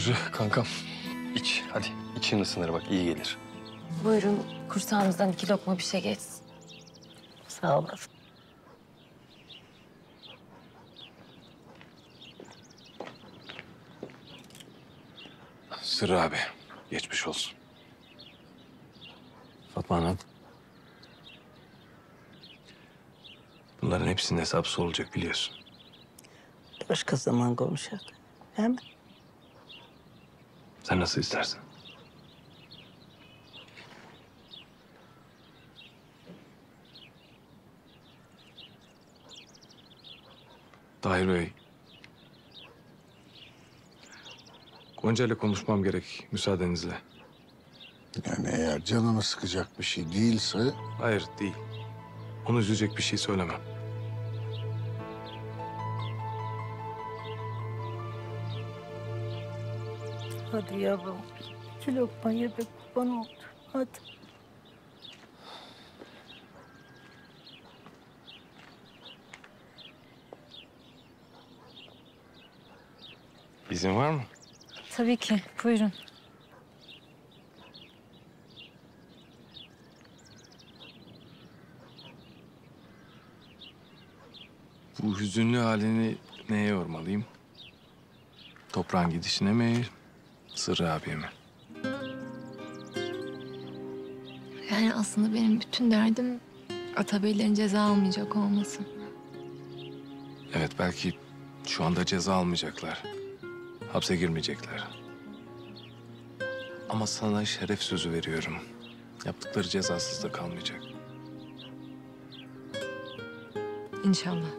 Sırrı kankam. İç hadi. İçin ısınır bak iyi gelir. Buyurun kursağımızdan 2 lokma bir şey geçsin. Sağ olasın. Sırrı abi geçmiş olsun. Fatma Hanım. Bunların hepsinin hesabı sorulacak biliyorsun. Başka zaman konuşalım. Değil mi? Sen nasıl istersen. Tahir Bey. Gonca ile konuşmam gerek müsaadenizle. Yani eğer canını sıkacak bir şey değilse... Hayır değil. Onu üzecek bir şey söylemem. Hadi yavrum. 2 lokma ye be kurban oldu. Hadi. İzin var mı? Tabii ki buyurun. Bu hüzünlü halini neye yormalıyım? Toprağın gidişine mi? Sırrı abiye mi? Yani aslında benim bütün derdim Atabeylerin ceza almayacak olması. Evet belki şu anda ceza almayacaklar. Hapse girmeyecekler. Ama sana şeref sözü veriyorum. Yaptıkları cezasız da kalmayacak. İnşallah.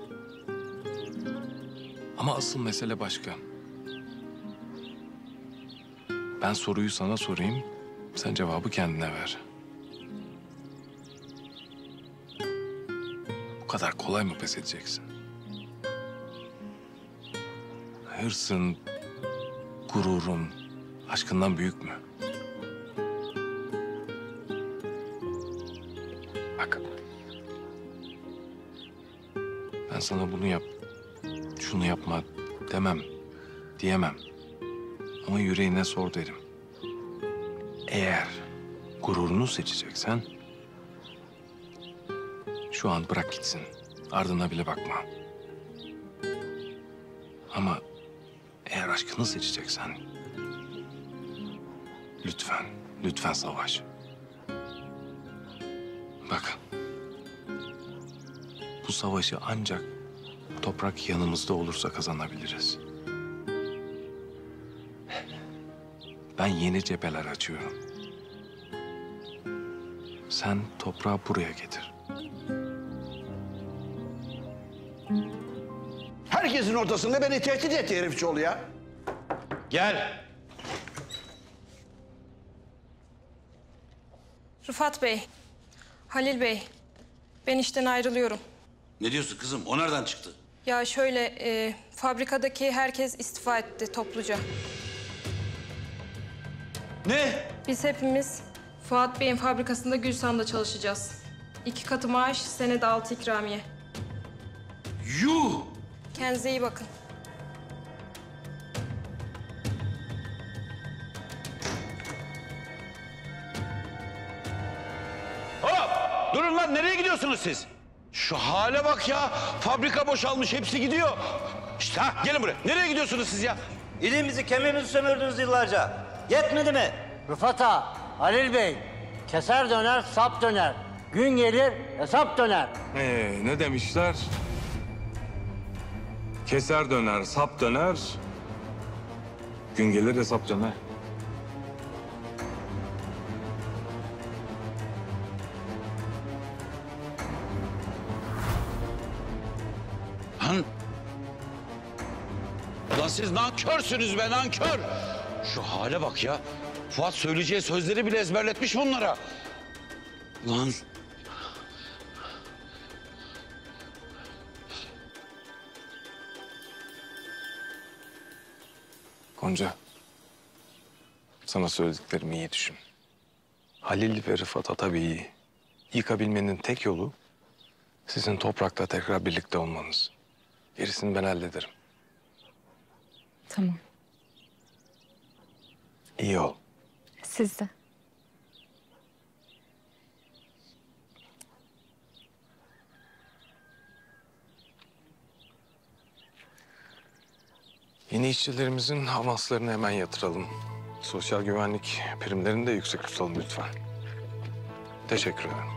Ama asıl mesele başka. Ben soruyu sana sorayım, sen cevabı kendine ver. Bu kadar kolay mı pes edeceksin? Hırsın, gururun, aşkından büyük mü? Bak. Ben sana bunu yap, şunu yapma demem, diyemem. Ama yüreğine sor derim. Eğer gururunu seçeceksen... şu an bırak gitsin. Ardına bile bakma. Ama eğer aşkını seçeceksen... lütfen, lütfen savaş. Bak. Bu savaşı ancak toprak yanımızda olursa kazanabiliriz. Ben yeni cepheler açıyorum. Sen toprağı buraya getir. Herkesin ortasında beni tehdit etti herifçioğlu ya. Gel. Rıfat Bey, Halil Bey, ben işten ayrılıyorum. Ne diyorsun kızım? O nereden çıktı? Ya şöyle, fabrikadaki herkes istifa etti topluca. Ne? Biz hepimiz Fuat Bey'in fabrikasında Gülsan'da çalışacağız. 2 katı maaş, senede 6 ikramiye. Yuh! Kendinize iyi bakın. Hop! Durun lan, nereye gidiyorsunuz siz? Şu hale bak ya. Fabrika boşalmış, hepsi gidiyor. İşte ha, gelin buraya. Nereye gidiyorsunuz siz ya? İliğimizi, kemiğimizi sömürdünüz yıllarca. Yetmedi mi? Rıfat Ağa, Halil Bey, keser döner, sap döner. Gün gelir, hesap döner. Ne demişler? Keser döner, sap döner. Gün gelir hesap döner. Lan! Ulan siz nankörsünüz be, nankör! Şu hale bak ya. Fuat söyleyeceği sözleri bile ezberletmiş bunlara. Lan! Gonca, sana söylediklerimi iyi düşün. Halil ve Rıfat Atabey'i yıkabilmenin tek yolu sizin toprakta tekrar birlikte olmanız. Gerisini ben hallederim. Tamam. İyi ol. Siz de. Yeni işçilerimizin avanslarını hemen yatıralım. Sosyal güvenlik primlerini de yüksek tutalım lütfen. Teşekkür ederim.